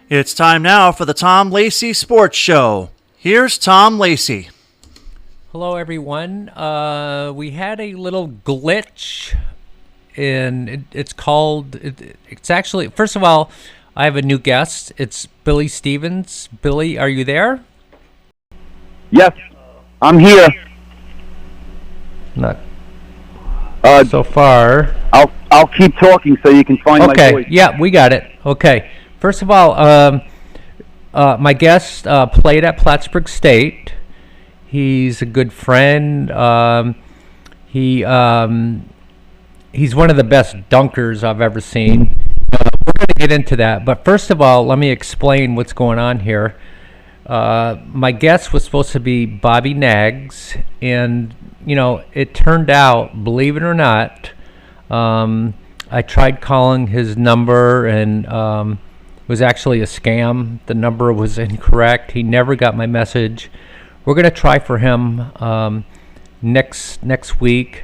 It's time now for the Tom Lacey Sports Show. Here's Tom Lacey. Hello, everyone. We had a little glitch, and it's actually, first of all, I have a new guest. It's Billy Stevens. Billy, are you there? Yes, I'm here. Not so far. I'll keep talking so you can find my voice. Okay, yeah, we got it. Okay. First of all, my guest played at Plattsburgh State. He's a good friend. He's one of the best dunkers I've ever seen. We're going to get into that. But first of all, let me explain what's going on here. My guest was supposed to be Bobby Nags, and, it turned out, believe it or not, I tried calling his number, and it was actually a scam. The number was incorrect. He never got my message. We're going to try for him next week.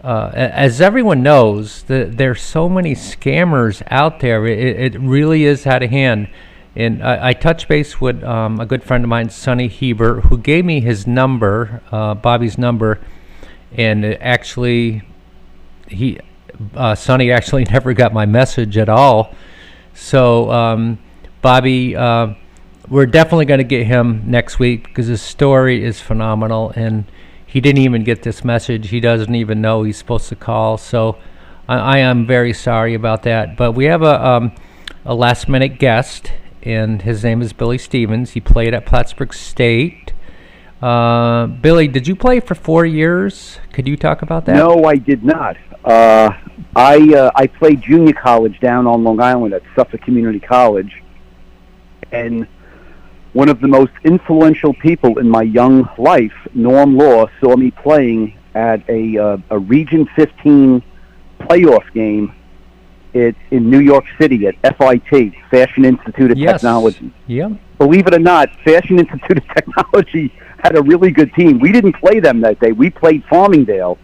As everyone knows, there's so many scammers out there. It really is out of hand. And I touched base with a good friend of mine, Sonny Hebert, who gave me his number, Bobby's number, and Sonny actually never got my message at all. So, Bobby, we're definitely going to get him next week because his story is phenomenal, and he didn't even get this message. He doesn't even know he's supposed to call. So, I am very sorry about that. But we have a last-minute guest, and his name is Billy Stevens. He played at Plattsburgh State. Billy, did you play for 4 years? Could you talk about that? No, I did not. I played junior college down on Long Island at Suffolk Community College, and one of the most influential people in my young life, Norm Law, saw me playing at a Region 15 playoff game in New York City at FIT, Fashion Institute of Technology. Yeah. Believe it or not, Fashion Institute of Technology had a really good team. We didn't play them that day. We played Farmingdale.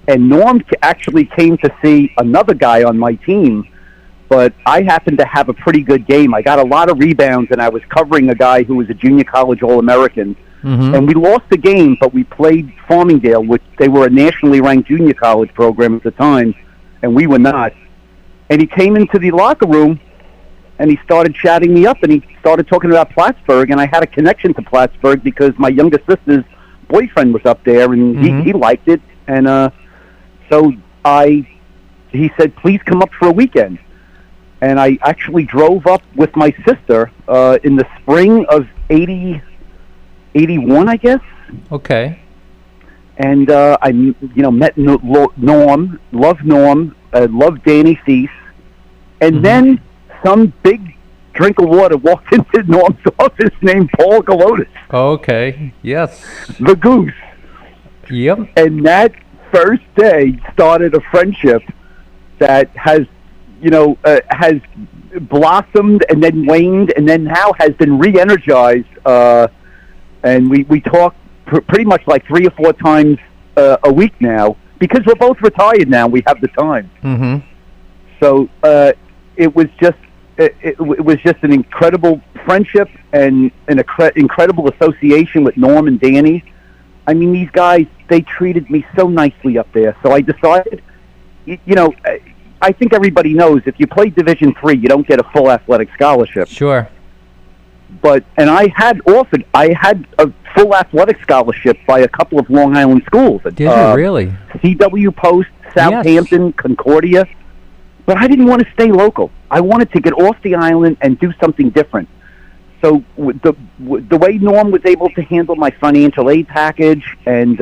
And Norm actually came to see another guy on my team, but I happened to have a pretty good game. I got a lot of rebounds, and I was covering a guy who was a junior college All-American. Mm-hmm. And we lost the game, but we played Farmingdale, which they were a nationally ranked junior college program at the time, and we were not. And he came into the locker room, and he started chatting me up, and he started talking about Plattsburgh, and I had a connection to Plattsburgh because my younger sister's boyfriend was up there, and he liked it, and so he said, please come up for a weekend. And I actually drove up with my sister in the spring of 81, I guess. Okay. And I met Norm, loved Norm, loved Danny Cease. And then some big drink of water walked into Norm's office named Paul Galotis. Okay, yes. The Goose. Yep. And that first day started a friendship that has blossomed and then waned and then now has been re-energized. And we talk pretty much like 3 or 4 times a week now because we're both retired now. We have the time. Mm-hmm. So it was just an incredible friendship and an incredible association with Norm and Danny. I mean, these guys, they treated me so nicely up there. So I decided, I think everybody knows if you play Division III, you don't get a full athletic scholarship. Sure. And I had a full athletic scholarship by a couple of Long Island schools. Did you really? CW Post, Southampton, yes. Concordia. But I didn't want to stay local. I wanted to get off the island and do something different. So the way Norm was able to handle my financial aid package, and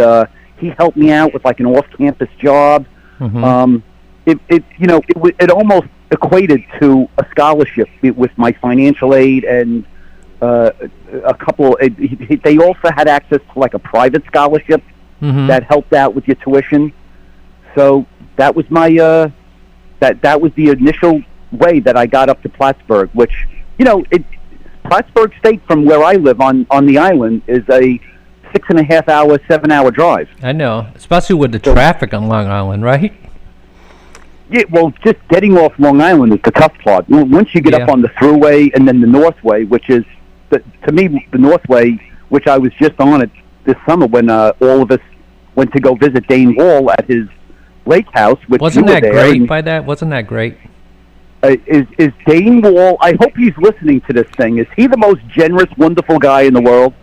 he helped me out with like an off-campus job. Mm-hmm. It almost equated to a scholarship with my financial aid and a couple. They also had access to like a private scholarship that helped out with your tuition. So that was my that was the initial way that I got up to Plattsburgh, which Plattsburgh State from where I live on the island is a 6.5 hour, 7 hour drive. I know, especially with the traffic on Long Island, right? Yeah, well, just getting off Long Island is the tough part. Once you get up on the Thruway and then the Northway, which is, to me, the Northway, which I was just on it this summer when all of us went to go visit Dane Wall at his lake house. Which wasn't that great by that? Wasn't that great? Is Dane Wall, I hope he's listening to this thing, is he the most generous, wonderful guy in the world?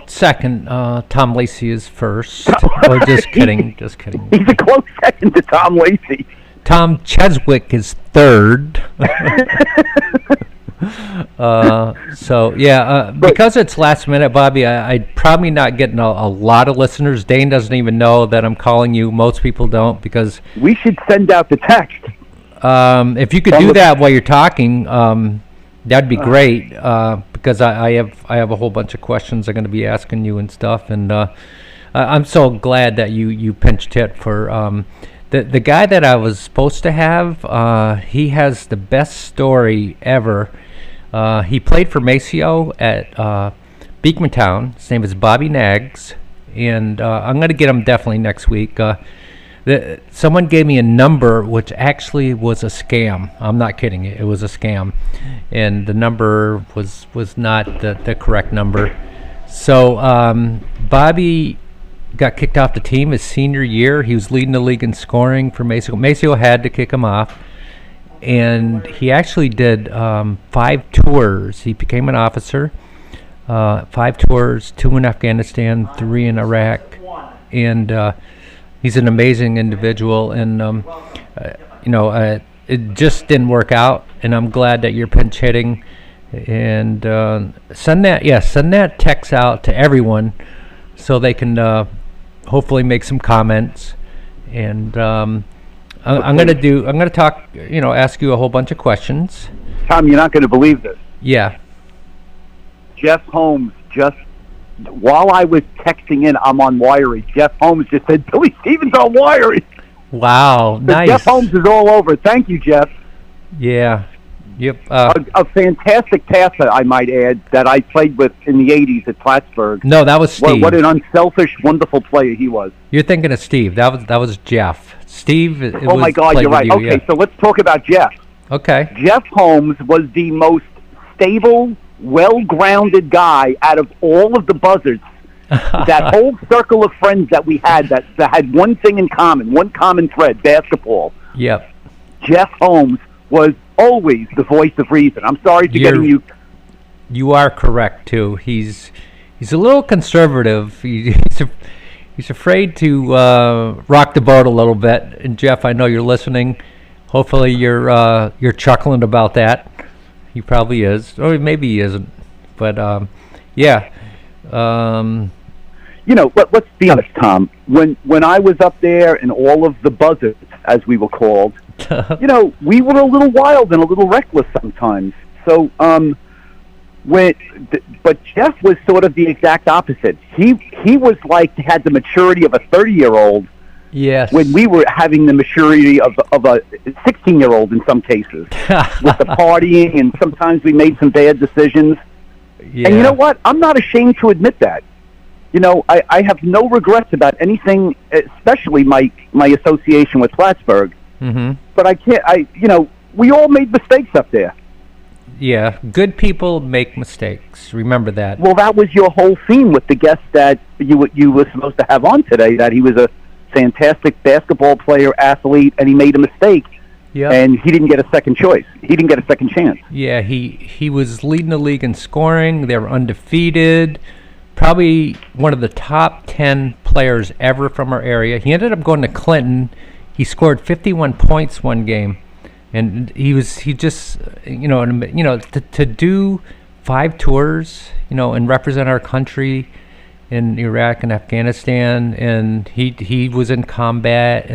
Second. Tom Lacey is first. Oh, just kidding. Just kidding. He's a close second to Tom Lacey. Tom Cheswick is third. Because it's last minute, Bobby, I'm probably not getting a lot of listeners. Dane doesn't even know that I'm calling you. Most people don't because... We should send out the text. If you could do that while you're talking, that'd be great. Because I have a whole bunch of questions I'm going to be asking you and stuff. And I'm so glad that you pinched hit for... The guy that I was supposed to have, he has the best story ever. He played for Maceo at Beekmantown. His name is Bobby Nags, and I'm going to get him definitely next week. Someone gave me a number which actually was a scam. I'm not kidding you. It was a scam, and the number was not the correct number. So Bobby got kicked off the team his senior year. He was leading the league in scoring for Maceo. Maceo had to kick him off, and he actually did 5 tours. He became an officer. 5 tours, 2 in Afghanistan, 3 in Iraq, and he's an amazing individual. And it just didn't work out. And I'm glad that you're pinch hitting. And send that text out to everyone so they can hopefully make some comments. And I'm going to talk, ask you a whole bunch of questions. Tom, you're not going to believe this. Yeah. Jeff Holmes while I was texting in, I'm on Wiry. Jeff Holmes just said, Billy Stevens on Wiry. Wow, nice. Jeff Holmes is all over. Thank you, Jeff. Yeah. Yep. A fantastic passer, I might add, that I played with in the 80s at Plattsburgh. No, that was Steve. What an unselfish, wonderful player he was. You're thinking of Steve. That was Jeff. Steve. Oh, my God, you're right. Okay, so let's talk about Jeff. Okay. Jeff Holmes was the most stable, well-grounded guy out of all of the buzzards. That whole circle of friends that we had that had one thing in common, one common thread, basketball. Yep. Jeff Holmes was always the voice of reason. I'm sorry for getting you... You are correct, too. He's a little conservative. He's afraid to rock the boat a little bit. And, Jeff, I know you're listening. Hopefully you're chuckling about that. He probably is. Or maybe he isn't. But, yeah. Let's be honest, Tom. When I was up there and all of the buzzards, as we were called, we were a little wild and a little reckless sometimes. So, but Jeff was sort of the exact opposite. He was like, had the maturity of a 30-year-old. Yes. When we were having the maturity of a 16-year-old in some cases, with the partying, and sometimes we made some bad decisions. Yeah. And you know what? I'm not ashamed to admit that. I have no regrets about anything, especially my association with Plattsburgh. Mm-hmm. But I can't. We all made mistakes up there. Yeah, good people make mistakes. Remember that. Well, that was your whole theme with the guest that you were supposed to have on today. That he was a fantastic basketball player, athlete, and he made a mistake. Yeah. And he didn't get a second choice. He didn't get a second chance. Yeah, he was leading the league in scoring. They were undefeated. Probably one of the top 10 players ever from our area. He ended up going to Clinton. He scored 51 points one game, and to do 5 tours, and represent our country in Iraq and Afghanistan, and he was in combat,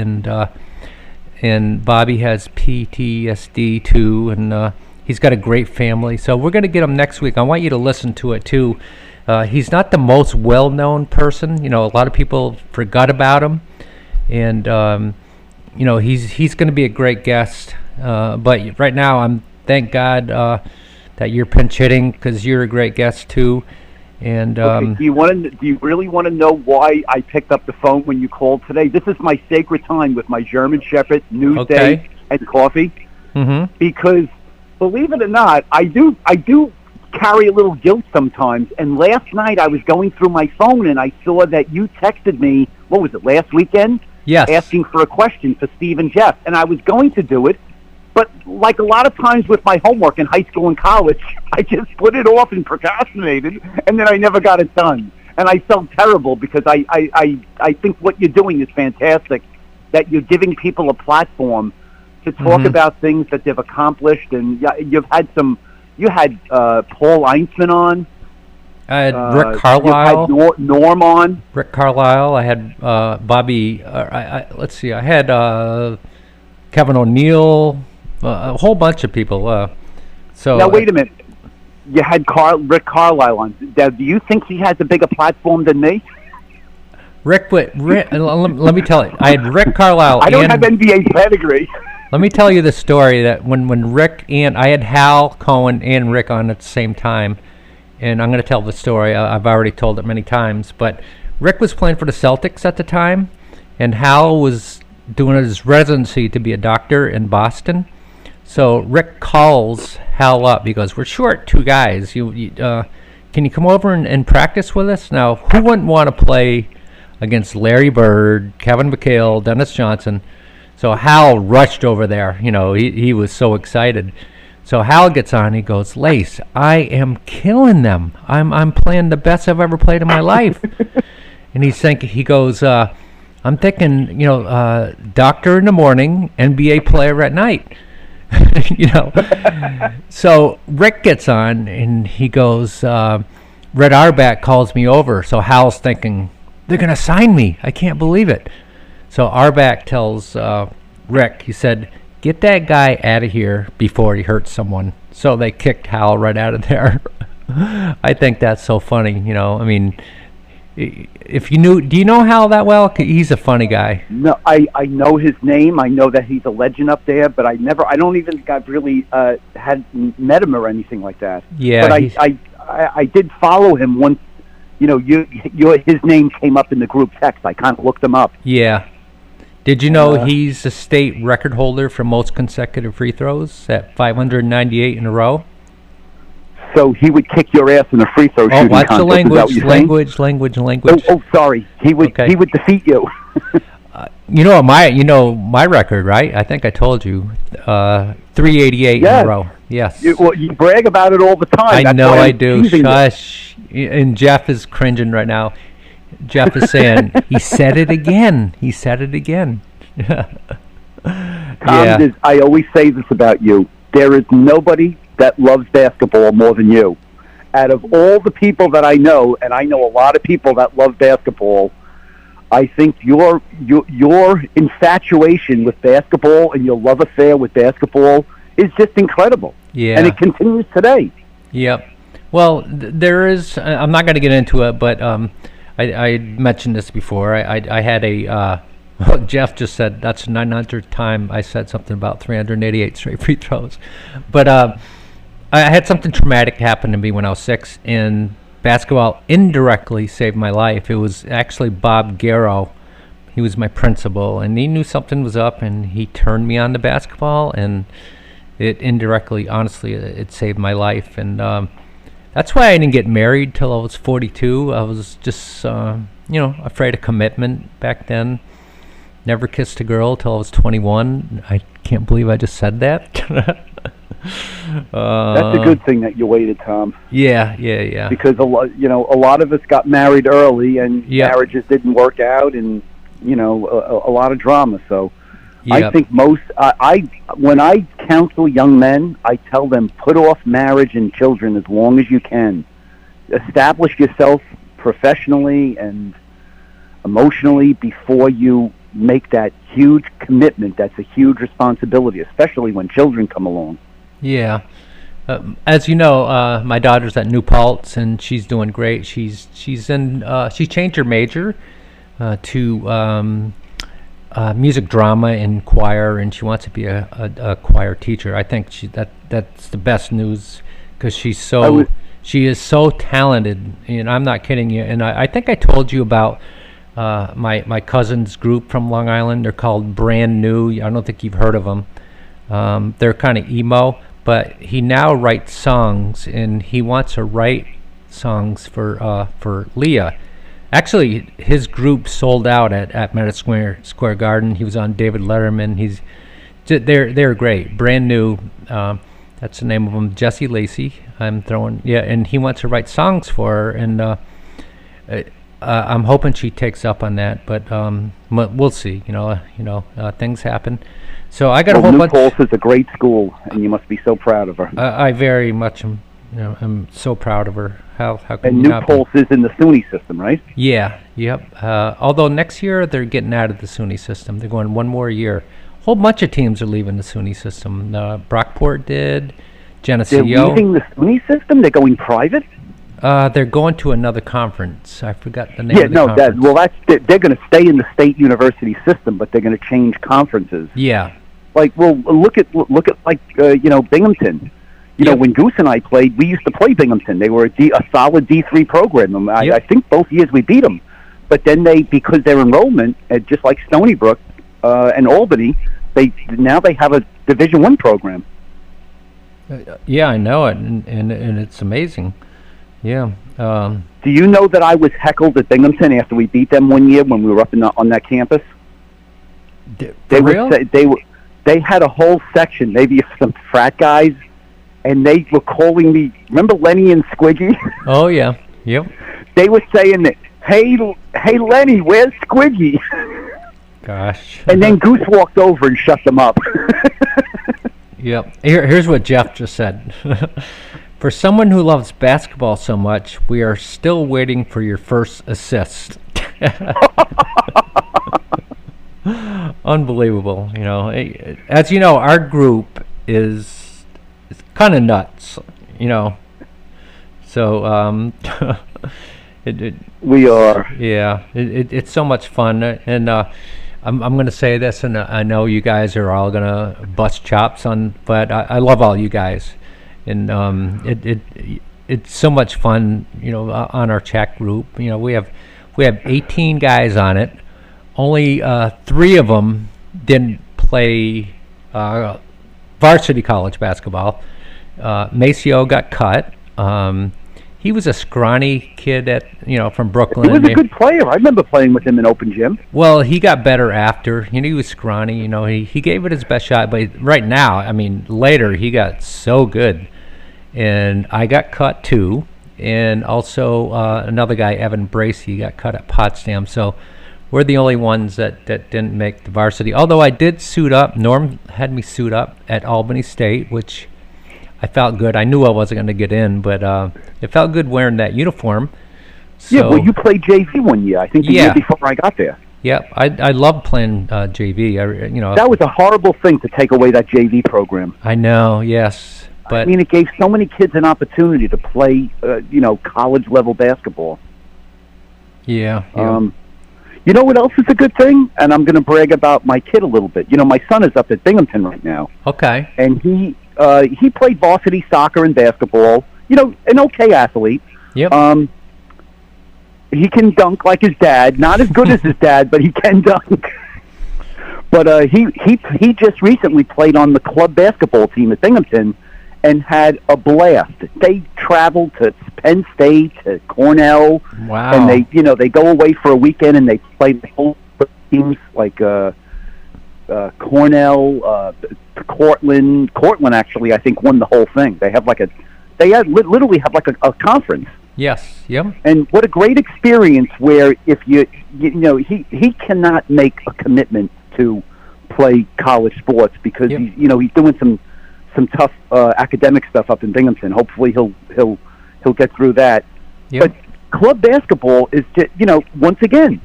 and Bobby has PTSD too, and he's got a great family. So we're going to get him next week. I want you to listen to it too. He's not the most well-known person. A lot of people forgot about him, and he's going to be a great guest. But right now, thank God that you're pinch hitting, because you're a great guest too. And Okay, do you really want to know why I picked up the phone when you called today? This is my sacred time with my German Shepherd, Newsday, Okay. and coffee. Mm-hmm. Because believe it or not, I do carry a little guilt sometimes. And last night I was going through my phone and I saw that you texted me. What was it, last weekend? Yes. Asking for a question for Steve and Jeff, and I was going to do it, but like a lot of times with my homework in high school and college, I just put it off and procrastinated, and then I never got it done. And I felt terrible because I think what you're doing is fantastic, that you're giving people a platform to talk about things that they've accomplished. And you had Paul Einsman on. I had Rick Carlisle. You had Norm on. Rick Carlisle. I had Bobby. Let's see. I had Kevin O'Neill. A whole bunch of people. So now wait a minute. You had Rick Carlisle on. Now, do you think he has a bigger platform than me? Rick, let me tell you. I had Rick Carlisle. I don't have NBA pedigree. Let me tell you the story that when Rick and I had Hal Cohen and Rick on at the same time. And I'm going to tell the story. I've already told it many times. But Rick was playing for the Celtics at the time, and Hal was doing his residency to be a doctor in Boston. So Rick calls Hal up. He goes, "We're short 2 guys. Can you come over and practice with us?" Now, who wouldn't want to play against Larry Bird, Kevin McHale, Dennis Johnson? So Hal rushed over there. He was so excited. So Hal gets on. He goes, "Lace, I am killing them. I'm playing the best I've ever played in my life." And he goes, "I'm thinking, doctor in the morning, NBA player at night." So Rick gets on and he goes, "Red Auerbach calls me over." So Hal's thinking, "They're gonna sign me. I can't believe it." So Auerbach tells Rick, he said, "Get that guy out of here before he hurts someone." So they kicked Hal right out of there. I think that's so funny. I mean, if you knew, do you know Hal that well? He's a funny guy. No, I know his name. I know that he's a legend up there, but I don't even think I've really had met him or anything like that. Yeah. But I did follow him once. His name came up in the group text. I kind of looked him up. Yeah. Did you know he's the state record holder for most consecutive free throws at 598 in a row? So he would kick your ass in a free throw shooting watch contest. the language. Oh, sorry. He would defeat you. my record, right? I think I told you, 388 in a row. Yes. You brag about it all the time. I know I do. Shush. And Jeff is cringing right now. Jeff is saying, he said it again. Tom, I always say this about you. There is nobody that loves basketball more than you. Out of all the people that I know, and I know a lot of people that love basketball, I think your infatuation with basketball and your love affair with basketball is just incredible. Yeah. And it continues today. Yep. Well, there is, I'm not going to get into it, but I mentioned this before. I had a, Jeff just said that's the 900th time I said something about 388 straight free throws. But I had something traumatic happen to me when I was 6, and basketball indirectly saved my life. It was actually Bob Garrow. He was my principal, and he knew something was up, and he turned me on to basketball, and it indirectly, honestly, it saved my life. And that's why I didn't get married till I was 42. I was just, afraid of commitment back then. Never kissed a girl till I was 21. I can't believe I just said that. That's a good thing that you waited, Tom. Yeah. Because a lot of us got married early, and marriages didn't work out, and a lot of drama. So I think when I counsel young men, I tell them put off marriage and children as long as you can. Establish yourself professionally and emotionally before you make that huge commitment. That's a huge responsibility, especially when children come along. Yeah. As you know, my daughter's at New Paltz, and she's doing great. She changed her major to music drama and choir, and she wants to be a choir teacher. I think that's the best news, because she's She is so talented, and I'm not kidding you. And I think I told you about my cousin's group from Long Island. They're called Brand New. I don't think you've heard of them. They're kind of emo, but he now writes songs, and he wants to write songs for Leah. Actually, his group sold out at Madison Square Garden. He was on David Letterman. They're great. Brand New. That's the name of them. Jesse Lacey. And he wants to write songs for her, and I'm hoping she takes up on that. But we'll see. Things happen. So I got a whole bunch. New Paltz is a great school, and you must be so proud of her. I very much am. I'm so proud of her. How can and you New not be? Paltz is in the SUNY system, right? Yeah. Yep. Although next year they're getting out of the SUNY system. They're going one more year. A whole bunch of teams are leaving the SUNY system. Brockport did. Geneseo. They're leaving the SUNY system? They're going private? They're going to another conference. I forgot the name of the conference. They're going to stay in the state university system, but they're going to change conferences. Yeah. Look at Binghamton. When Goose and I played, we used to play Binghamton. They were a solid D3 program. I think both years we beat them. But then because their enrollment, just like Stony Brook and Albany, they have a Division I program. Yeah, I know it, and it's amazing. Yeah. Do you know that I was heckled at Binghamton after we beat them one year when we were up on that campus? They had a whole section, maybe some frat guys, and they were calling me. Remember Lenny and Squiggy? Oh yeah. Yep. They were saying that, hey Lenny, where's Squiggy? Gosh. And then Goose walked over and shut them up. Yep. Here's what Jeff just said. For someone who loves basketball so much, we are still waiting for your first assist. Unbelievable. As you know, our group is kind of nuts. So we are. Yeah. It's so much fun, and I'm going to say this, and I know you guys are all going to bust chops but I love all you guys, and it's so much fun, on our chat group. We have 18 guys on it. Only 3 of them didn't play varsity college basketball. Maceo got cut. He was a scrawny kid from Brooklyn. He was a good player. I remember playing with him in open gym. Well, he got better after. He was scrawny. He gave it his best shot. But right now, later he got so good, and I got cut too. And also another guy, Evan Bracey, got cut at Potsdam. So we're the only ones that didn't make the varsity. Although I did suit up. Norm had me suit up at Albany State, which I felt good. I knew I wasn't going to get in, but it felt good wearing that uniform. So, yeah, well, you played JV one year. I think the year before I got there. Yep, I loved playing JV. That was a horrible thing to take away that JV program. I know, yes, but it gave so many kids an opportunity to play, college level basketball. Yeah. You know what else is a good thing? And I'm going to brag about my kid a little bit. My son is up at Binghamton right now. Okay. And he played varsity soccer and basketball. An okay athlete. Yep. He can dunk like his dad. Not as good as his dad, but he can dunk. But he just recently played on the club basketball team at Binghamton and had a blast. They traveled to Penn State, to Cornell. Wow. And they go away for a weekend and they play the whole teams like Cornell, Cortland. Cortland actually, I think, won the whole thing. They literally have like a conference. Yes. Yep. And what a great experience! Where if he cannot make a commitment to play college sports because he's doing some tough academic stuff up in Binghamton. Hopefully he'll get through that. Yep. But club basketball is just, once again,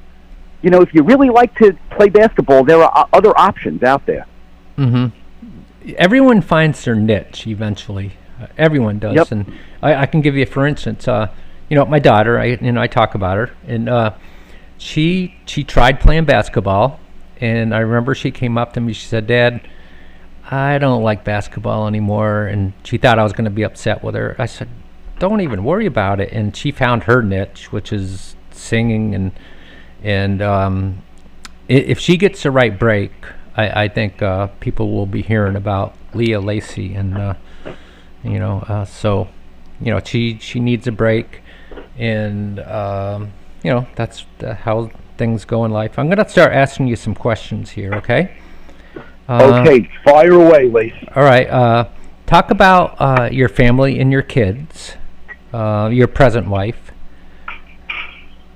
if you really like to play basketball, there are other options out there. Mm-hmm. Everyone finds their niche eventually. Everyone does. Yep. And I can give you, for instance, my daughter, I talk about her, and she tried playing basketball, and I remember she came up to me, she said, "Dad, I don't like basketball anymore," and she thought I was going to be upset with her. I said, don't even worry about it. And she found her niche, which is singing, and if she gets the right break, I think people will be hearing about Leah Lacey, and so she needs a break, and that's how things go in life. I'm gonna start asking you some questions here, okay? Okay, fire away, Lacey. All right. Talk about your family and your kids, your present wife.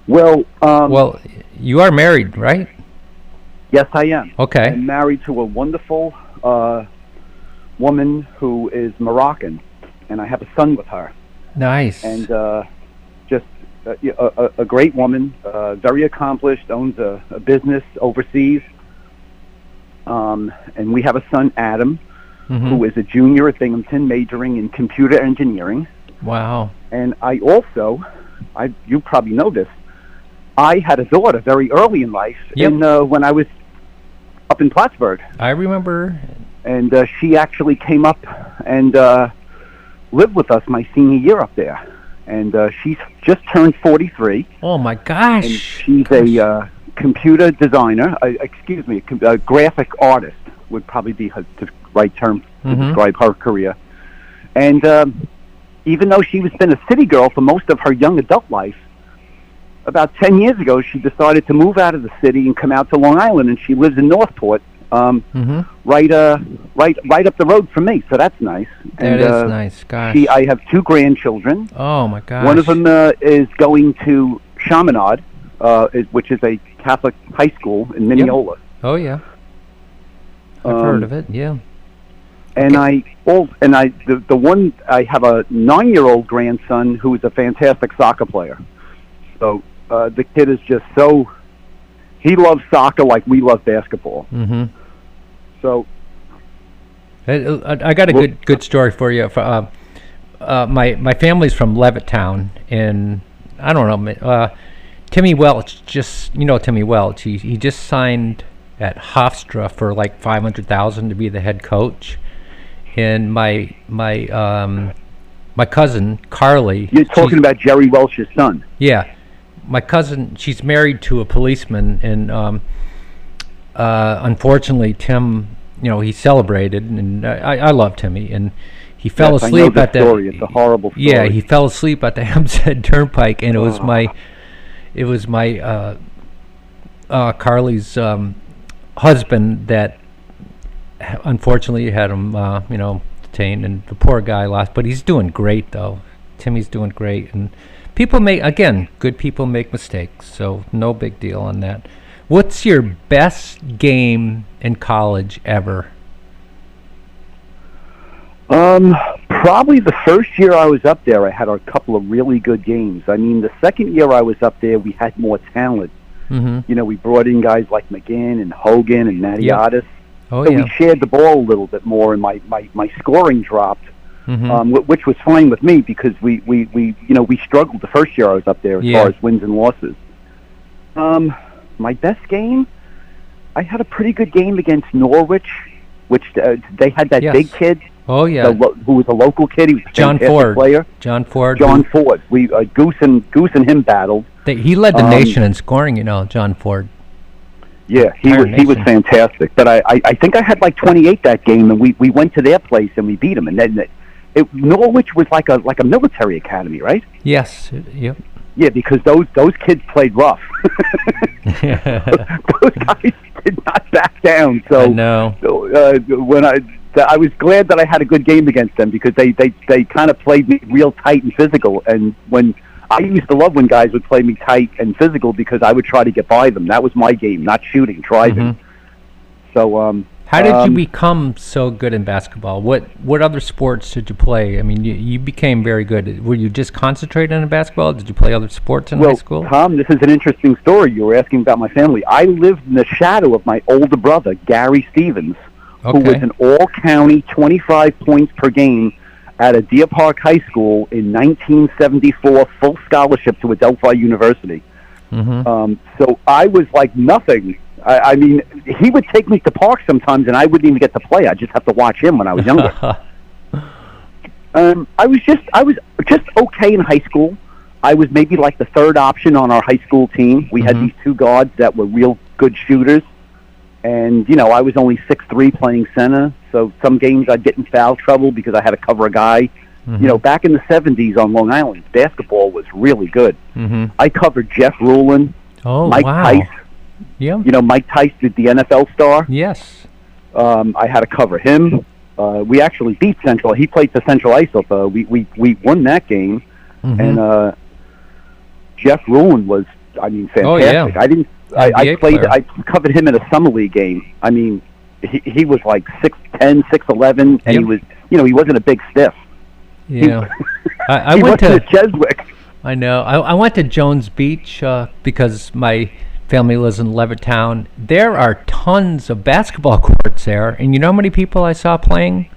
Well, you are married, right? yes, I am. Okay. I'm married to a wonderful woman who is Moroccan, and I have a son with her. Nice. And just a great woman, very accomplished, owns a business overseas. And we have a son, Adam, who is a junior at Binghamton, majoring in computer engineering. Wow. And I also, you probably know this, I had a daughter very early in life, when I was up in Plattsburgh. I remember. And she actually came up and lived with us my senior year up there. And she's just turned 43. Oh, my gosh. And she's a computer designer, a graphic artist would probably be the right term to describe her career. And even though she was been a city girl for most of her young adult life, about 10 years ago, she decided to move out of the city and come out to Long Island, and she lives in Northport, right up the road from me. So that's nice. That is nice. Gosh. I have 2 grandchildren. Oh my gosh. One of them is going to Chaminade, which is a Catholic high school in Mineola. Yep. Oh yeah. I've heard of it. Yeah. And the one I have a 9-year-old grandson who is a fantastic soccer player. So the kid is just he loves soccer like we love basketball. So I got a good story for you. My family's from Levittown, and I don't know. Timmy Welch, Timmy Welch. He just signed at Hofstra for like $500,000 to be the head coach. And my cousin Carly. You're talking about Jerry Welch's son. Yeah. My cousin, she's married to a policeman, and unfortunately, Tim, he celebrated, and I love Timmy, and he fell asleep at the story. It's a horrible story. Yeah, he fell asleep at the Hempstead Turnpike, and it was my Carly's husband that unfortunately had him, detained, and the poor guy lost. But he's doing great, though. Timmy's doing great, and good people make mistakes, so no big deal on that. What's your best game in college ever? Probably the first year I was up there, I had a couple of really good games. I mean, the second year I was up there, we had more talent. We brought in guys like McGinn and Hogan and Mattiadis. Oh, so we shared the ball a little bit more, and my scoring dropped. Which was fine with me because we struggled the first year I was up there as far as wins and losses. My best game, I had a pretty good game against Norwich, which they had that big kid. Oh yeah, who was a local kid. He was a John Ford player. John Ford. We Goose and him battled. He led the nation in scoring. John Ford. Yeah, he was fantastic. But I think I had like 28 that game, and we went to their place and we beat them, and then. Norwich was like a military academy, right? Yes. Yep. Yeah, because those kids played rough. Those guys did not back down. So I know. When I was glad that I had a good game against them because they kind of played me real tight and physical. And when I used to love when guys would play me tight and physical because I would try to get by them. That was my game, not shooting, driving. So. How did you become so good in basketball? What other sports did you play? I mean, you became very good. Were you just concentrating on basketball? Did you play other sports in high school? Tom, this is an interesting story. You were asking about my family. I lived in the shadow of my older brother, Gary Stevens, who was an all-county 25 points per game at a Deer Park High School in 1974, full scholarship to Adelphi University. So I was like nothing. I mean, he would take me to parks sometimes, and I wouldn't even get to play. I'd just have to watch him when I was younger. I was just okay in high school. I was maybe like the third option on our high school team. We had these two guards that were real good shooters. And, I was only 6'3" playing center. So some games I'd get in foul trouble because I had to cover a guy. Back in the 70s on Long Island, basketball was really good. I covered Jeff Rulin, Mike Tice. Yeah. Mike Tice did the NFL star. Yes. I had to cover him. We actually beat Central. He played for Central Islip. We won that game. And Jeff Rulin was, fantastic. Oh, yeah. I covered him in a summer league game. He was like 6'10", 6'11", and he was, he wasn't a big stiff. Yeah. I he went to Cheswick. I know. I went to Jones Beach because my family lives in Levittown. There are tons of basketball courts there, and you know how many people I saw playing?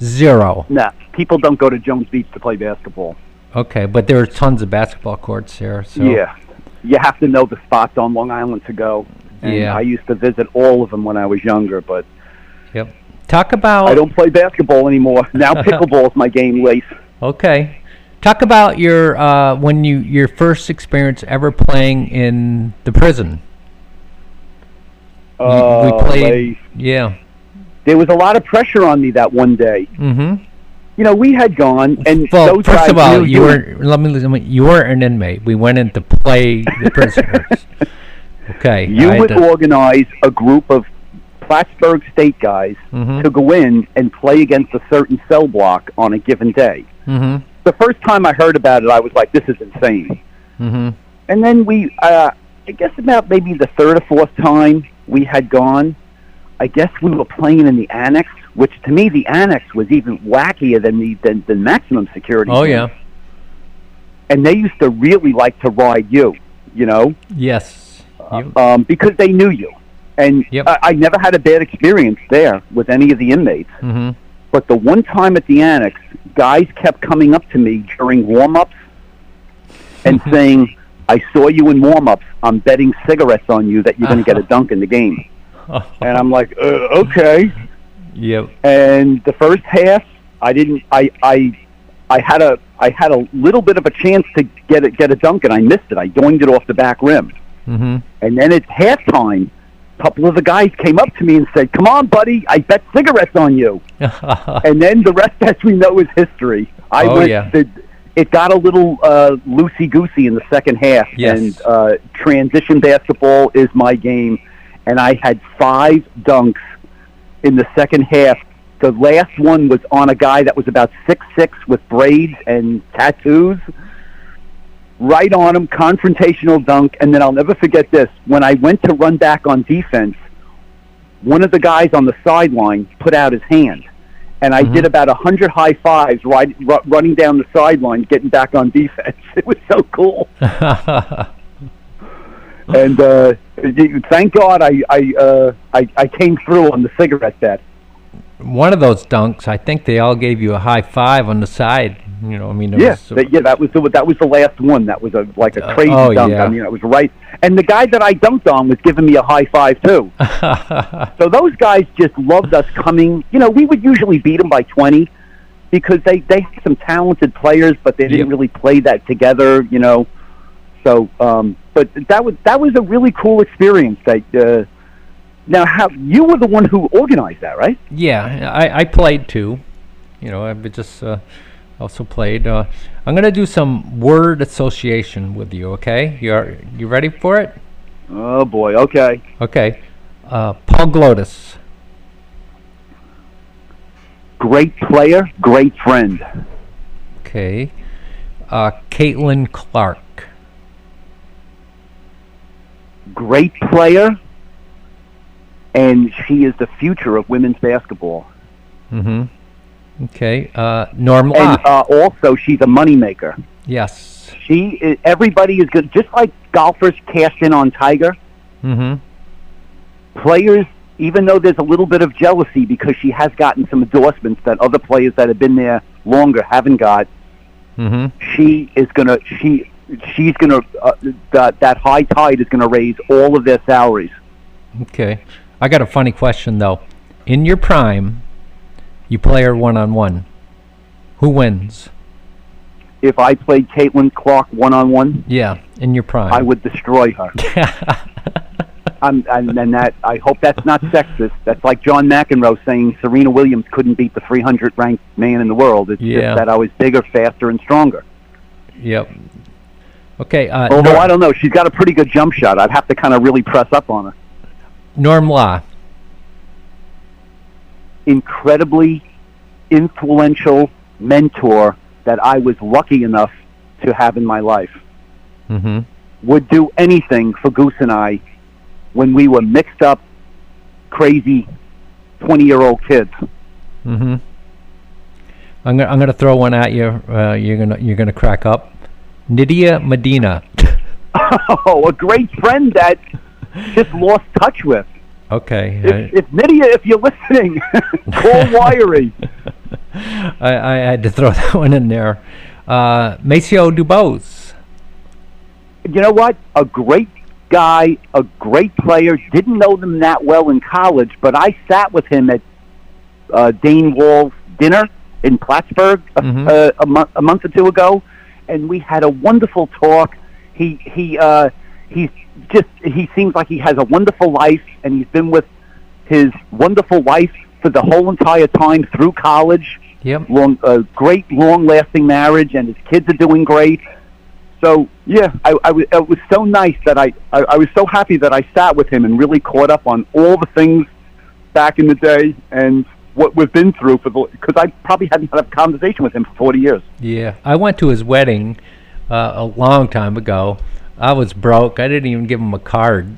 0. Nah, people don't go to Jones Beach to play basketball. Okay, but there are tons of basketball courts there. So. Yeah. You have to know the spots on Long Island to go. And I used to visit all of them when I was younger, but yep. Talk about... I don't play basketball anymore. Now pickleball is my game, Lace. Okay. Talk about your your first experience ever playing in the prison. We played... Lace. Yeah. There was a lot of pressure on me that one day. We had gone, and well, those first guys of all, knew you were an inmate. We went in to play the prisoners. Okay. You would organize a group of Plattsburgh State guys to go in and play against a certain cell block on a given day. The first time I heard about it, I was like, this is insane. And then we, I guess about maybe the third or fourth time we had gone, I guess we were playing in the annex, which to me the annex was even wackier than the maximum security. Oh, yeah. And they used to really like to ride you, Yes. because they knew you. And I never had a bad experience there with any of the inmates. But the one time at the annex, guys kept coming up to me during warm-ups and saying, I saw you in warm-ups. I'm betting cigarettes on you that you're going to get a dunk in the game. And I'm like, okay. Yep. And the first half, I didn't. I had a little bit of a chance to get a dunk, and I missed it. I doinged it off the back rim. And then at halftime, a couple of the guys came up to me and said, "Come on, buddy, I bet cigarettes on you." And then the rest, as we know, is history. It got a little loosey-goosey in the second half, and transition basketball is my game. And I had 5 dunks in the second half. The last one was on a guy that was about 6'6" with braids and tattoos. Right on him, confrontational dunk. And then I'll never forget this. When I went to run back on defense, one of the guys on the sideline put out his hand. And I did about 100 high fives running down the sideline, getting back on defense. It was so cool. And thank God I came through on the cigarette bet. One of those dunks, I think they all gave you a high five on the side. That was the last one. That was a crazy dunk. Yeah. It was right. And the guy that I dunked on was giving me a high five too. So those guys just loved us coming. We would usually beat them by 20 because they had some talented players, but they didn't really play that together. So, but that was a really cool experience. Now, you were the one who organized that, right? Yeah, I played too. I've just also played. I'm gonna do some word association with you. Okay, you ready for it? Oh boy. Okay. Okay. Paul Glotus. Great player, great friend. Okay. Caitlin Clark. Great player, and she is the future of women's basketball. Okay. Norm And Locke. also, she's a moneymaker. Yes. Everybody is good. Just like golfers cashed in on Tiger, players, even though there's a little bit of jealousy because she has gotten some endorsements that other players that have been there longer haven't got, she's gonna that high tide is gonna raise all of their salaries. Okay. I got a funny question though. In your prime, you play her one-on-one. Who wins? If I played Caitlin Clark one-on-one, Yeah, in your prime. I would destroy her. And that, I hope that's not sexist. That's like John McEnroe saying Serena Williams couldn't beat the 300 ranked man in the world. It's just that I was bigger, faster, and stronger. Yep. Okay. Although I don't know, she's got a pretty good jump shot. I'd have to kind of really press up on her. Norm Law. Incredibly influential mentor that I was lucky enough to have in my life. Mm-hmm. Would do anything for Goose and I when we were mixed up, crazy 20-year-old kids. Mm-hmm. I'm gonna throw one at you. You're gonna crack up. Nydia Medina. Oh, a great friend that just lost touch with. Okay. If Nydia, if you're listening, call Wiry. I had to throw that one in there. Maceo Dubose. You know what? A great guy, a great player. Didn't know them that well in college, but I sat with him at Dane Wall's dinner in Plattsburgh a month or two ago, and we had a wonderful talk. He seems like he has a wonderful life, and he's been with his wonderful wife for the whole entire time through college. Yep. Great, long-lasting marriage, and his kids are doing great. So yeah, it was so nice that I was so happy that I sat with him and really caught up on all the things back in the day and what we've been through because I probably hadn't had a conversation with him for 40 years. Yeah, I went to his wedding a long time ago. I was broke. I didn't even give him a card,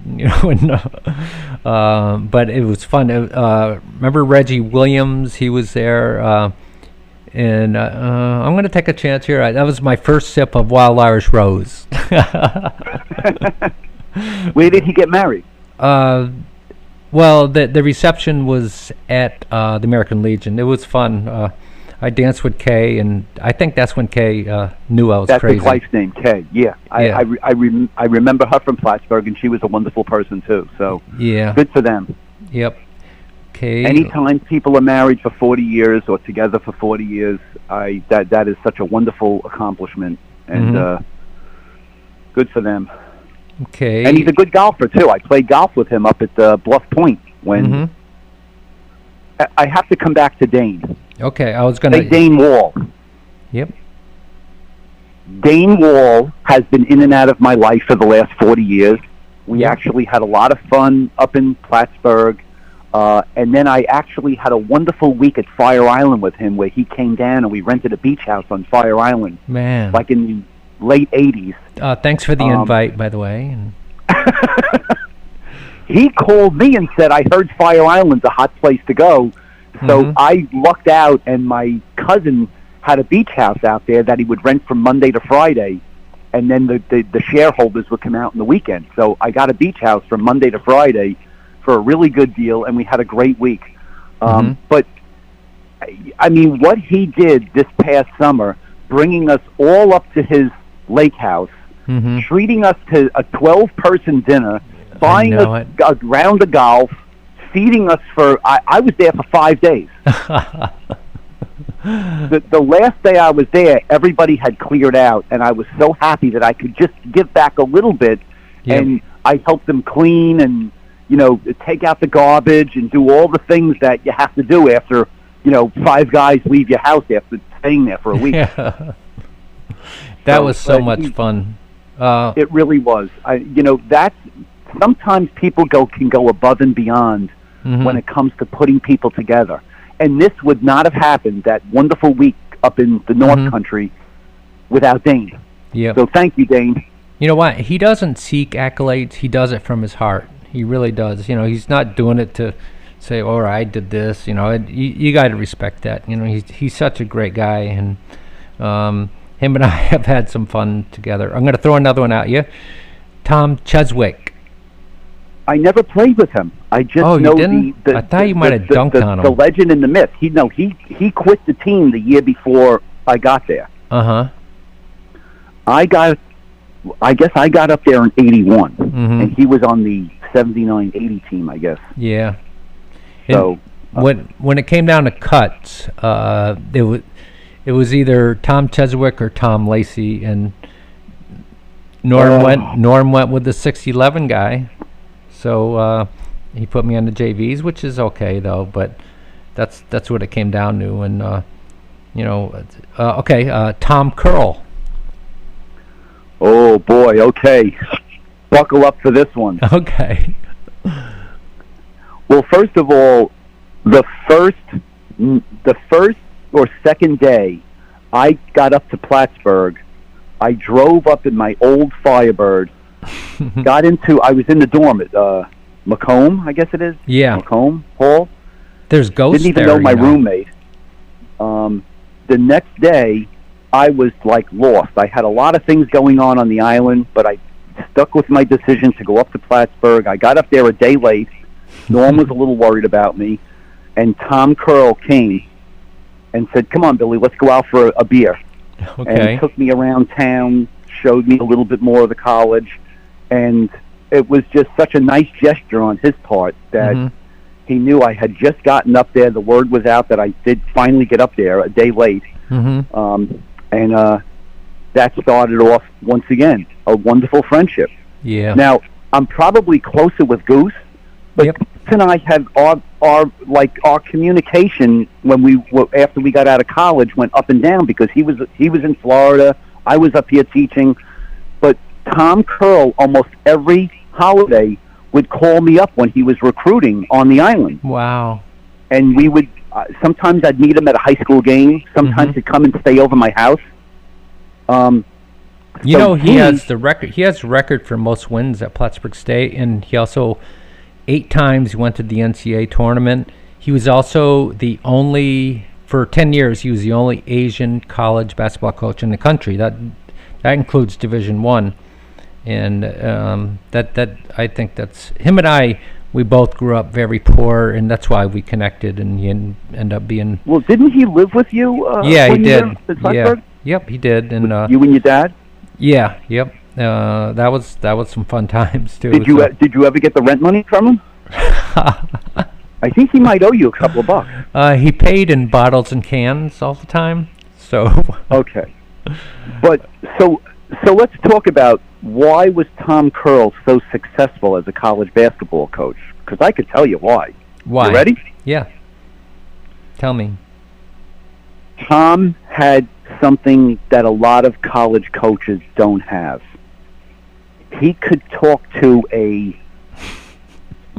but it was fun. Remember Reggie Williams? He was there. And I'm going to take a chance here. That was my first sip of Wild Irish Rose. Where did he get married? Well, the reception was at the American Legion. It was fun. I danced with Kay, and I think that's when Kay knew I was that's crazy. That's his wife's name, Kay. Yeah, I remember her from Plattsburgh, and she was a wonderful person too. So yeah, good for them. Yep. Okay. Anytime people are married for 40 years or together for 40 years, that is such a wonderful accomplishment, and good for them. Okay. And he's a good golfer too. I played golf with him up at Bluff Point when. I have to come back to Dane. Okay, I was going to... Dane Wall. Yep. Dane Wall has been in and out of my life for the last 40 years. We actually had a lot of fun up in Plattsburgh, and then I actually had a wonderful week at Fire Island with him where he came down and we rented a beach house on Fire Island. Man. Like in the late 80s. Thanks for the invite, by the way. He called me and said, I heard Fire Island's a hot place to go. So I lucked out, and my cousin had a beach house out there that he would rent from Monday to Friday, and then the shareholders would come out on the weekend. So I got a beach house from Monday to Friday for a really good deal, and we had a great week. But, I mean, what he did this past summer, bringing us all up to his lake house, treating us to a 12-person dinner, buying us a round of golf, feeding us for, I was there for 5 days. The last day I was there, everybody had cleared out, and I was so happy that I could just give back a little bit, and I helped them clean and, take out the garbage and do all the things that you have to do after, 5 guys leave your house after staying there for a week. That was so much fun. It really was. That's, sometimes people can go above and beyond when it comes to putting people together. And this would not have happened, that wonderful week up in the North Country, without Dane. Yep. So thank you, Dane. You know what? He doesn't seek accolades. He does it from his heart. He really does. He's not doing it to say, "Oh, I did this." You got to respect that. He's such a great guy, and him and I have had some fun together. I'm going to throw another one at you. Tom Cheswick. I never played with him. I just know the I thought you might have dunked on him. The legend and the myth. He quit the team the year before I got there. I guess I got up there in '81, and he was on the '79-'80 team, I guess. Yeah. So when it came down to cuts, it It was either Tom Cheswick or Tom Lacey, and Norm went with the 6'11" guy. So he put me on the JVs, which is okay though. But that's what it came down to. And Tom Curl. Oh boy, okay. Buckle up for this one. Okay. Well, first of all, the first or second day I got up to Plattsburgh, I drove up in my old Firebird, I was in the dorm at Macomb, I guess it is? Yeah. Macomb Hall. There's ghosts there. Didn't even there, know my roommate. The next day, I was like lost. I had a lot of things going on the island, but I stuck with my decision to go up to Plattsburgh. I got up there a day late. Norm was a little worried about me, and Tom Curl came and said, "Come on, Billy, let's go out for a beer." Okay. And took me around town, showed me a little bit more of the college, and it was just such a nice gesture on his part that he knew I had just gotten up there. The word was out that I did finally get up there a day late. That started off, once again, a wonderful friendship. Yeah. Now, I'm probably closer with Goose, but Goose and I had our communication after we got out of college went up and down because he was in Florida, I was up here teaching, but Tom Curl almost every holiday would call me up when he was recruiting on the island. Wow. And we would sometimes I'd meet him at a high school game. Sometimes he'd come and stay over my house. He has the record. He has the record for most wins at Plattsburgh State, and he also 8 times went to the NCAA tournament. He was also for 10 years, he was the only Asian college basketball coach in the country. That includes Division I, and that I think that's him and I. We both grew up very poor, and that's why we connected, and he ended up being... Well, didn't he live with you? Yeah, he did. Yeah. Yep, he did. And you and your dad? Yeah, yep. That was some fun times, too. Did you ever get the rent money from him? I think he might owe you a couple of bucks. He paid in bottles and cans all the time, so... Okay. But, so let's talk about why was Tom Curl so successful as a college basketball coach? Because I could tell you why. Why? You ready? Yeah. Tell me. Tom had something that a lot of college coaches don't have. He could talk to a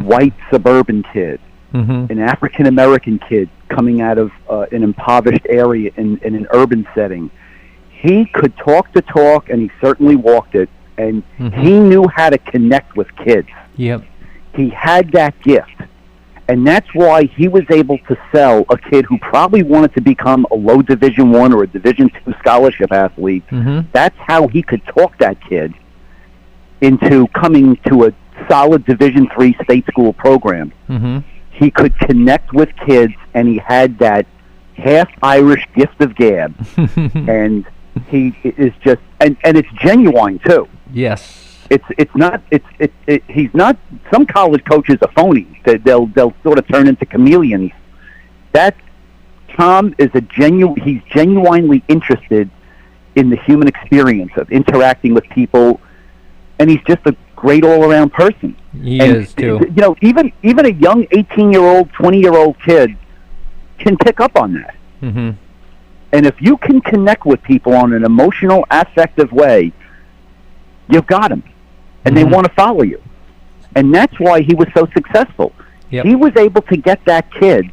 white suburban kid, an African-American kid coming out of an impoverished area in an urban setting. He could talk the talk, and he certainly walked it, and he knew how to connect with kids. Yep. He had that gift, and that's why he was able to sell a kid who probably wanted to become a low Division I or a Division II scholarship athlete. That's how he could talk that kid into coming to a solid Division III state school program. He could connect with kids, and he had that half-Irish gift of gab, and he is just, and it's genuine too. Yes. It's not. He's not. Some college coaches are phony. They'll sort of turn into chameleons. That Tom is he's genuinely interested in the human experience of interacting with people, and he's just a great all-around person. He is too. You know, even a young 18-year-old, 20-year-old kid can pick up on that. And if you can connect with people on an emotional, affective way, you've got them. And they want to follow you. And that's why he was so successful. Yep. He was able to get that kid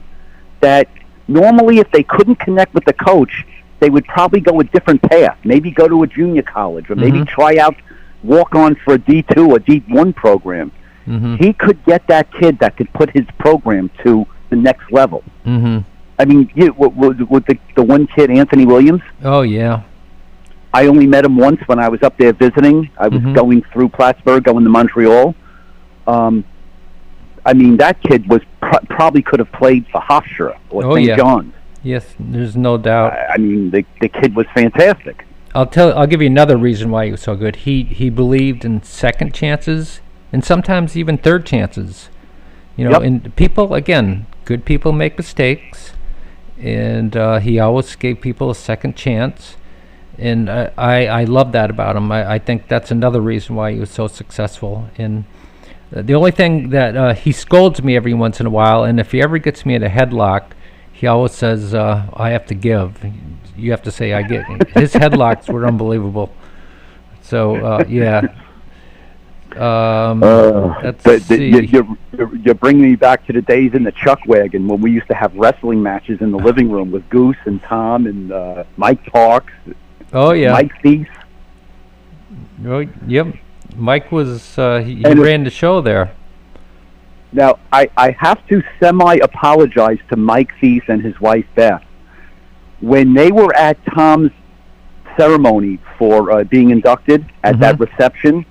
that normally if they couldn't connect with the coach, they would probably go a different path. Maybe go to a junior college or maybe try out, walk on for a D2 or D1 program. He could get that kid that could put his program to the next level. I mean, with the one kid, Anthony Williams. Oh, yeah. I only met him once when I was up there visiting. I was going through Plattsburgh, going to Montreal. I mean, that kid was probably could have played for Hofstra or St. John's. Yes, there's no doubt. I mean, the kid was fantastic. I'll give you another reason why he was so good. He believed in second chances and sometimes even third chances. You know, and people, again, good people make mistakes. and he always gave people a second chance. And I love that about him. I think that's another reason why he was so successful. And the only thing that he scolds me every once in a while, and if he ever gets me in a headlock, he always says, I have to give. You have to say I get. His headlocks were unbelievable. So, yeah. Let's see. You're bringing me back to the days in the chuck wagon when we used to have wrestling matches in the living room with Goose and Tom and Mike Parks. Oh, yeah. Mike Thies. Oh, yep. Mike was, he ran the show there. Now, I have to semi-apologize to Mike Thies and his wife, Beth. When they were at Tom's ceremony for being inducted at that reception,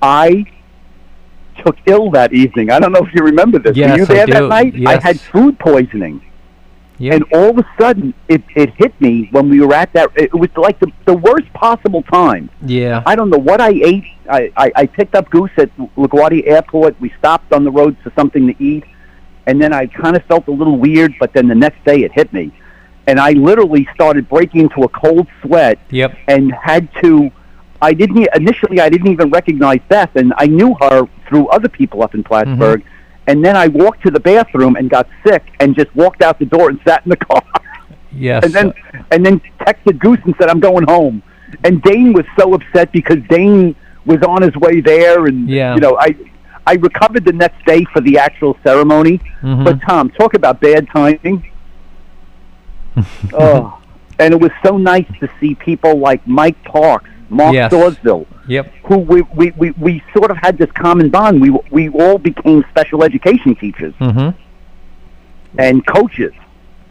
I took ill that evening. I don't know if you remember this. Yes, were you there that night? Yes. I had food poisoning. Yep. And all of a sudden, it hit me when we were at that. It was like the worst possible time. Yeah. I don't know what I ate. I picked up Goose at LaGuardia Airport. We stopped on the road for something to eat. And then I kind of felt a little weird, but then the next day it hit me. And I literally started breaking into a cold sweat. Yep. And had to... I didn't even recognize Beth, and I knew her through other people up in Plattsburgh. And then I walked to the bathroom and got sick, and just walked out the door and sat in the car. Yes. And then texted Goose and said, "I'm going home." And Dane was so upset because Dane was on his way there, and Yeah. you know, I recovered the next day for the actual ceremony. But Tom, talk about bad timing. Oh, and it was so nice to see people like Mike Parks, Mark Storsville, who we sort of had this common bond. We all became special education teachers and coaches,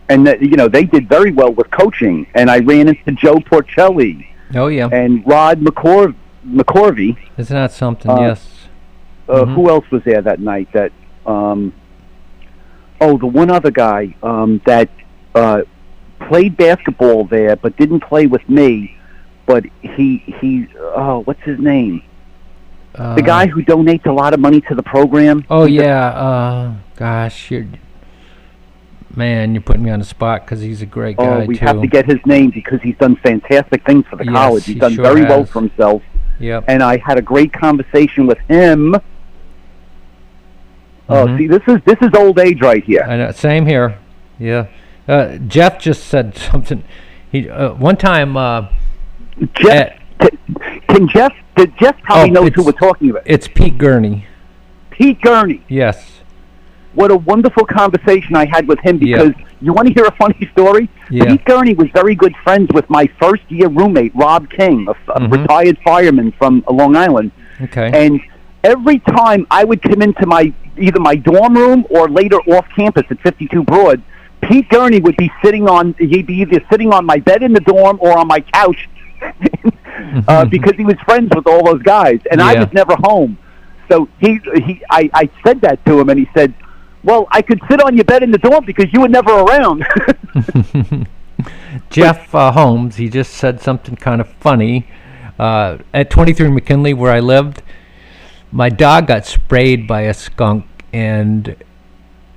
and you know, they did very well with coaching. And I ran into Joe Porcelli. Oh, yeah. And Rod McCorvey. Isn't that something? Yes. Who else was there that night? That the one other guy that played basketball there, but didn't play with me. But he what's his name? The guy who donates a lot of money to the program. Oh, yeah. Gosh, you're putting me on the spot because he's a great guy, we too. have to get his name because he's done fantastic things for the college. He's done very well for himself. Yep. And I had a great conversation with him. Oh, see, this is old age right here. I know. Same here. Yeah. Jeff just said something. He one time. Did Jeff probably knows who we're talking about? It's Pete Gurney. Pete Gurney. Yes. What a wonderful conversation I had with him, because you want to hear a funny story? Yeah. Pete Gurney was very good friends with my first-year roommate, Rob King, a retired fireman from Long Island. Okay. And every time I would come into either my dorm room or later off campus at 52 Broad, Pete Gurney would be he'd be either sitting on my bed in the dorm or on my couch because he was friends with all those guys, and I was never home. So I said that to him, and he said, "Well, I could sit on your bed in the dorm because you were never around." Jeff Holmes, he just said something kind of funny. At 23 McKinley, where I lived, my dog got sprayed by a skunk, and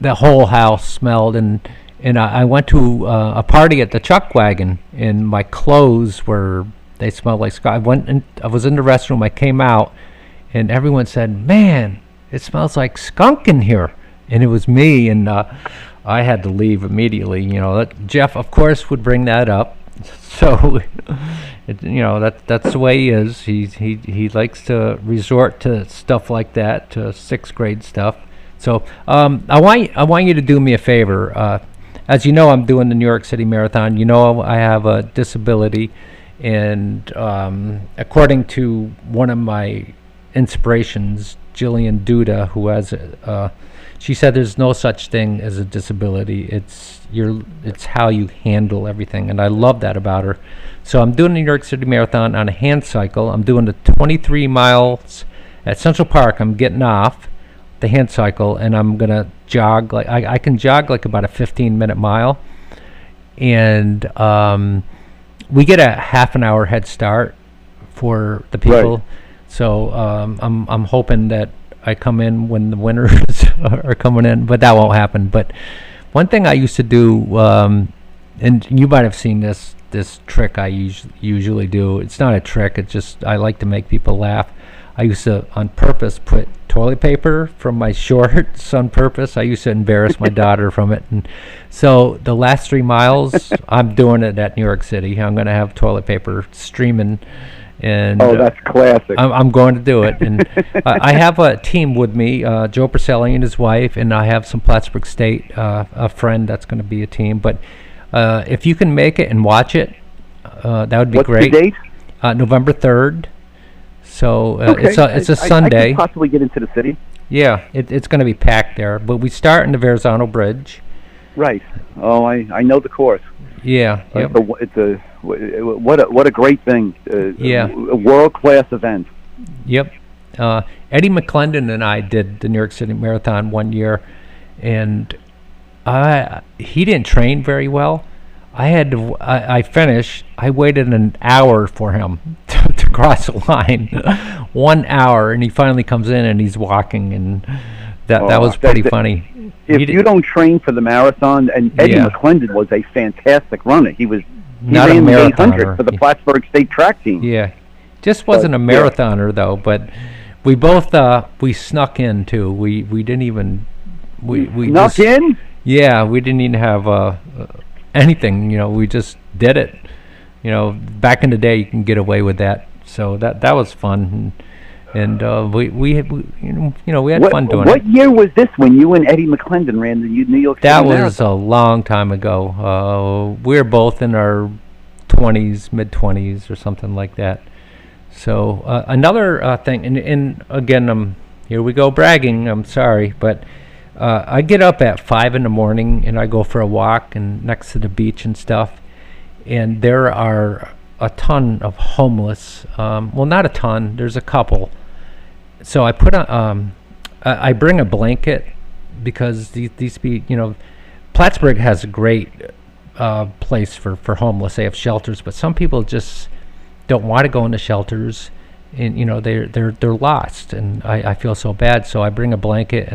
the whole house smelled. And I went to a party at the Chuck Wagon, and my clothes they smelled like skunk. I was in the restroom. I came out, and everyone said, "Man, it smells like skunk in here." And it was me, and I had to leave immediately. You know, Jeff, of course, would bring that up. So, that's the way he is. He likes to resort to stuff like that, to sixth grade stuff. So, I want you to do me a favor. As you know, I'm doing the New York City Marathon. You know, I have a disability, and according to one of my inspirations, Jillian Duda, who has she said there's no such thing as a disability. It's how you handle everything, and I love that about her. So I'm doing the New York City Marathon on a hand cycle. I'm doing the 23 miles at Central Park. I'm getting off the hand cycle, and I'm gonna jog. Like I can jog like about a 15-minute mile, and we get a half an hour head start for the people. Right. So I'm hoping that I come in when the winners are coming in, but that won't happen. But One thing I used to do, and you might have seen this trick I usually do. It's not a trick. It's just I like to make people laugh. I used to, on purpose, put toilet paper from my shorts on purpose. I used to embarrass my daughter from it. And so the last 3 miles, I'm doing it at New York City. I'm going to have toilet paper streaming. And that's classic. I'm going to do it. And I have a team with me, Joe Perselli and his wife, and I have some Plattsburgh State, a friend that's going to be a team. But if you can make it and watch it, that would be great. What's the date? November 3rd. So Okay. it's a Sunday. I could possibly get into the city. Yeah, it's going to be packed there. But we start in the Verrazano Bridge. Right. Oh, I know the course. Yeah. Yep. What a great thing. Yeah. A world-class event. Yep. Eddie McClendon and I did the New York City Marathon one year, and he didn't train very well. I finished. I waited an hour for him to cross the line. 1 hour, and he finally comes in and he's walking, and that was pretty funny. If you don't train for the marathon, and Eddie McClendon was a fantastic runner. He ran the 800 for the Plattsburgh State track team. Yeah, just wasn't a marathoner though. But we both we snuck in too. We didn't even we snuck in. Yeah, we didn't even have anything. We just did it. Back in the day, you can get away with that. So that was fun. And we had fun doing it. What year was this when you and Eddie McClendon ran the New York City That Marathon? was a long time ago. We were both in our 20s, mid-20s or something like that. So another thing, and again, here we go bragging, I'm sorry, but I get up at 5 in the morning and I go for a walk and next to the beach and stuff, and there are a ton of homeless. Well, not a ton, there's a couple. So I put I bring a blanket because these people, Plattsburgh has a great place for homeless. They have shelters, but some people just don't want to go into shelters, and they're lost, and I feel so bad. So I bring a blanket,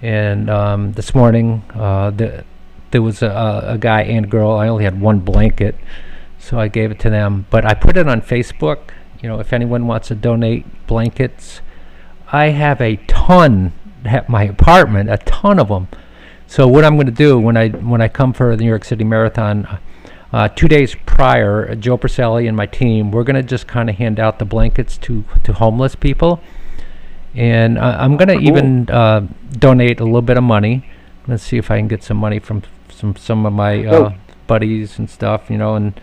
and this morning there was a guy and a girl. I only had one blanket, so I gave it to them. But I put it on Facebook. If anyone wants to donate blankets, I have a ton at my apartment, a ton of them. So what I'm going to do when I come for the New York City Marathon, 2 days prior, Joe Perselli and my team, we're going to just kind of hand out the blankets to homeless people. And I'm going to even donate a little bit of money. Let's see if I can get some money from some of my buddies and stuff, and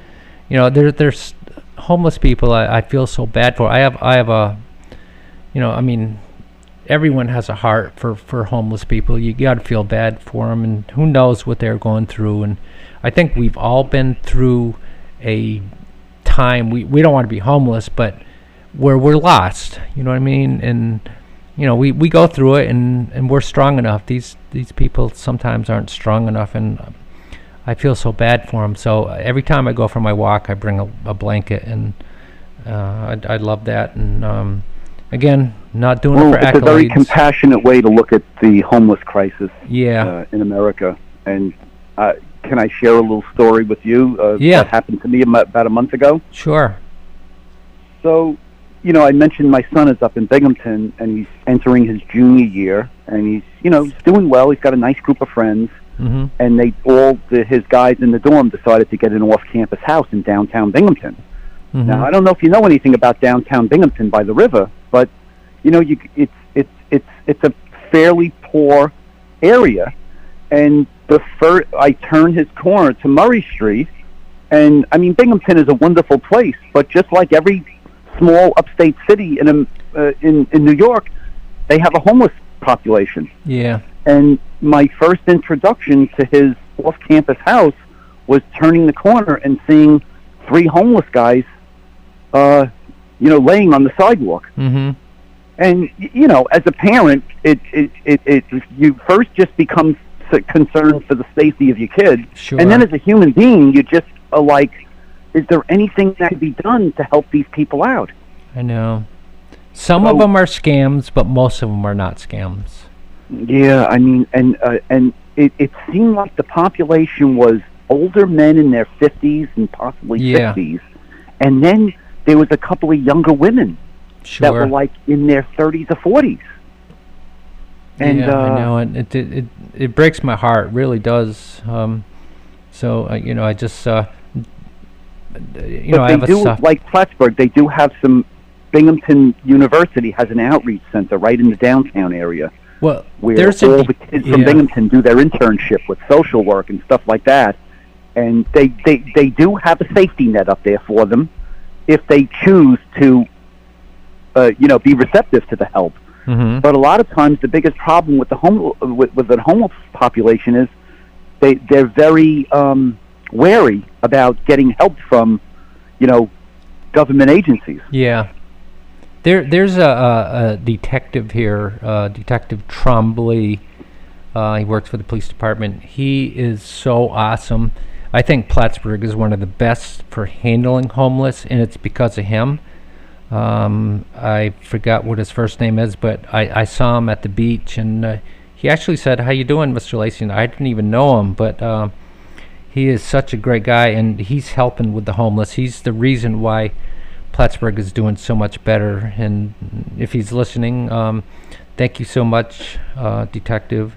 there's homeless people I feel so bad for. I have a, everyone has a heart for homeless people. You got to feel bad for them, and who knows what they're going through. And I think we've all been through a time, we don't want to be homeless, but where we're lost, you know what I mean? And we go through it, and we're strong enough. These people sometimes aren't strong enough, and I feel so bad for them. So every time I go for my walk, I bring a blanket, and I love that. And again, not doing it for accolades. It's a very compassionate way to look at the homeless crisis in America. And can I share a little story with you that happened to me about a month ago? Sure. So, I mentioned my son is up in Binghamton, and he's entering his junior year, and he's doing well. He's got a nice group of friends. Mm-hmm. And his guys in the dorm decided to get an off-campus house in downtown Binghamton. Mm-hmm. Now, I don't know if you know anything about downtown Binghamton by the river, but it's a fairly poor area. And I turn his corner to Murray Street, and Binghamton is a wonderful place, but just like every small upstate city in New York, they have a homeless population. Yeah. And my first introduction to his off-campus house was turning the corner and seeing 3 homeless guys, laying on the sidewalk. Mm-hmm. And as a parent, you first just become concerned for the safety of your kid, sure. And then as a human being, you just are like, is there anything that could be done to help these people out? I know. Some of them are scams, but most of them are not scams. Yeah, and it seemed like the population was older men in their 50s and possibly 60s, and then there was a couple of younger women that were like in their 30s or 40s. And I know, and it breaks my heart, really does. I just I have like Plattsburgh. They do have some. Binghamton University has an outreach center right in the downtown area. Well, where all the kids from Binghamton do their internship with social work and stuff like that, and they do have a safety net up there for them if they choose to, be receptive to the help. Mm-hmm. But a lot of times, the biggest problem with the homeless population is they're very wary about getting help from, government agencies. Yeah. There's a detective here, Detective Trombley. He works for the police department. He is so awesome. I think Plattsburgh is one of the best for handling homeless, and it's because of him. I forgot what his first name is, but I saw him at the beach, and he actually said, "How you doing, Mr. Lacey?" And I didn't even know him, but he is such a great guy, and he's helping with the homeless. He's the reason why Plattsburgh is doing so much better. And if he's listening, thank you so much, Detective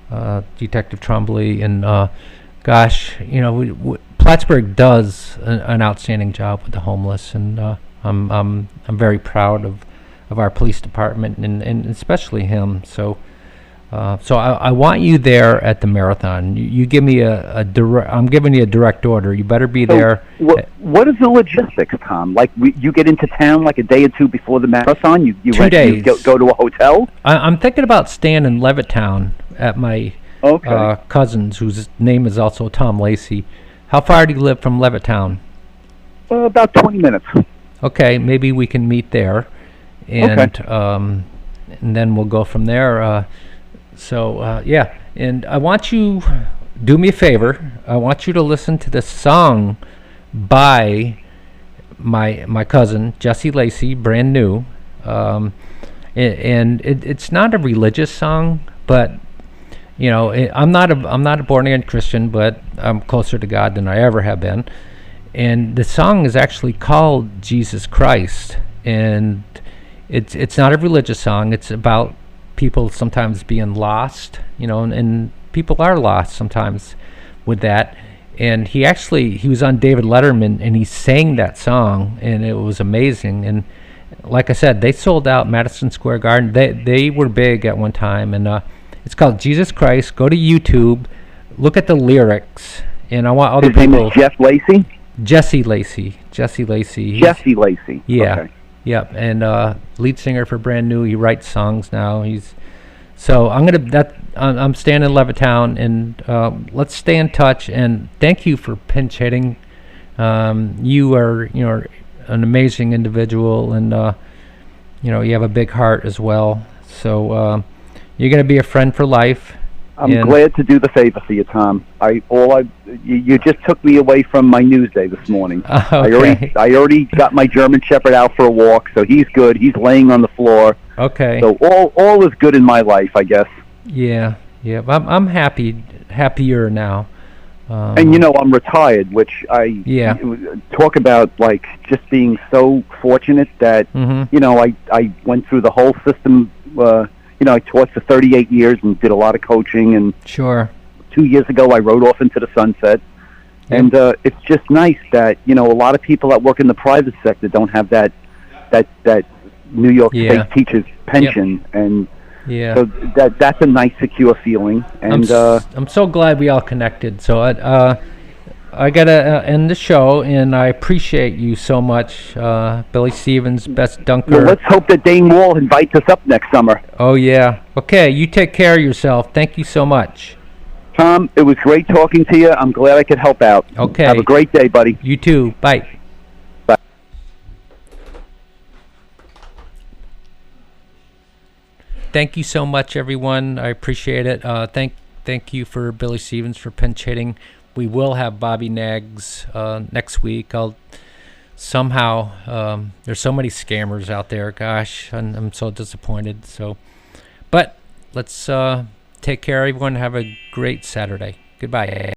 Trombley. And Plattsburgh does an outstanding job with the homeless, and I'm very proud of our police department and especially him. So I want you there at the marathon. You give me I'm giving you a direct order. You better be there. What is the logistics, Tom? Like, you get into town like a day or two before the marathon? You 2 days. You go to a hotel? I'm thinking about staying in Levittown at my cousin's, whose name is also Tom Lacey. How far do you live from Levittown? About 20 minutes. Okay, maybe we can meet there, and then we'll go from there. And I want you, do me a favor, I want you to listen to this song by my cousin, Jesse Lacey, brand new. It's not a religious song, but, I'm not a born-again Christian, but I'm closer to God than I ever have been. And the song is actually called Jesus Christ, and it's not a religious song. It's about people sometimes being lost, and people are lost sometimes with that. And he was on David Letterman, and he sang that song, and it was amazing. And like I said, they sold out Madison Square Garden. They were big at one time, and it's called Jesus Christ. Go to YouTube, look at the lyrics, and I want other people. His name is Jeff Lacey? Jesse Lacey. Jesse Lacey. Jesse Lacey. Yeah. Okay. Yep, and lead singer for Brand New. He writes songs now. I'm staying in Levittown, and let's stay in touch. And thank you for pinch hitting. You are an amazing individual, and you have a big heart as well. So you're going to be a friend for life. I'm glad to do the favor for you, Tom. You just took me away from my news day this morning. Okay. I already got my German Shepherd out for a walk, so he's good. He's laying on the floor. Okay. So all is good in my life, I guess. Yeah. I'm happier now. And I'm retired, which I talk about, like, just being so fortunate that I went through the whole system. I taught for 38 years and did a lot of coaching. And sure. 2 years ago, I rode off into the sunset. Yep. And it's just nice that a lot of people that work in the private sector don't have that New York State teacher's pension. Yep. And so that's a nice, secure feeling. And I'm so glad we all connected. So I gotta end the show, and I appreciate you so much, Billy Stevens, best dunker. Well, let's hope that Dane Wall invites us up next summer. Oh yeah. Okay, you take care of yourself. Thank you so much, Tom. It was great talking to you. I'm glad I could help out. Okay. Have a great day, buddy. You too. Bye. Bye. Thank you so much, everyone. I appreciate it. Thank you for Billy Stevens for pinch hitting. We will have Bobby Nags next week. I'll somehow there's so many scammers out there. Gosh, I'm so disappointed. But let's Take care, everyone. Have a great Saturday. Goodbye.